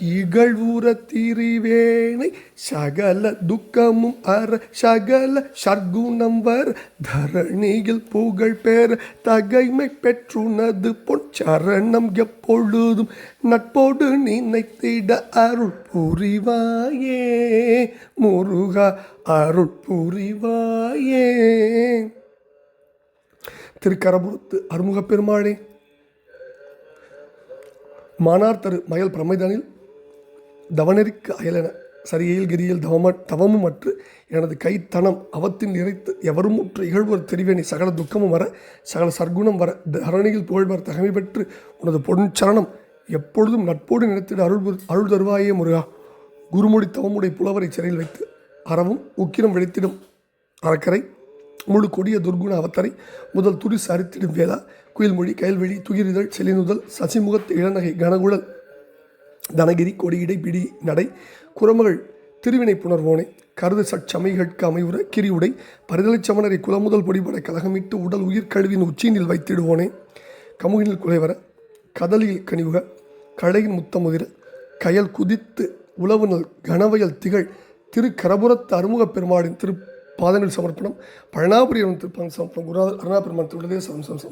இகழ்வுற திரிவேனை சகல துக்கமும் அற சகல சர்க்குணம் வர தரணியில் புகழ் பெற தகைமை பெற்றுனது பொன் சரணம் எப்பொழுதும் நட்போடு நினைத்திட அருள் புரிவாயே முருகா அருள் புரிவாயே. திருக்கரபுரத்து அருமுகப் பெருமாளே, மானார் தரு மயல் பிரமைதனில் தவநெறிக்கு அயலென சரியையில் கிரியில் தவமும் அற்று எனது கைத்தனம் அவத்தின் நிறைத்து எவரும் உற்று இகழ்வர் தெரிவேணி சகல துக்கமும் வர சகல சர்க்குணம் வர தரணியில் புகழ்வர் தகமை பெற்று உனது பொன்சரணம் எப்பொழுதும் நட்போடு நினைத்திட அருள் தருவாயே முருகா. குருமொழி தவமுடைய புலவரை சிறையில் வைத்து அறவும் உக்கிரம் வெடித்திடும் அறக்கரை முழு கொடிய துர்குண அவத்தரை முதல் துடி சரித்திடும் வேளா குயில்மொழி கயல்வெளி துகிரிதழ் செலினுதல் சசிமுகத் இளநகை கனகுழல் தனகிரி கொடியிடை பிடி நடை குரமகள் திருவினை புணர்வோனே கருது சட்சமைகட்கு அமைவுற கிரியுடை பரிதலைச் சமணரை குலமுதல் பொடிபட கலகமிட்டு உடல் உயிர் கழுவின் உச்சியினில் வைத்திடுவோனே கமுகினில் குலைவர கதலில் கனிவுக கழையின் முத்தமுதிர கயல் குதித்து உழவுநல் கனவயல் திகழ் திருக்கரபுரத்து அருமுகப் பெருமாளின் பாதங்கள் சமர்ப்பணம். பழனாபுரியம் திருப்பம் சமர்ப்பணம். குருநாதர் அருணா பெருமான் திருடலே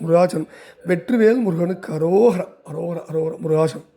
முருகாச்சனம். வெற்றிவேல் முருகனுக்கு அரோகர அரோகர அரோகர முருகாச்சனம்.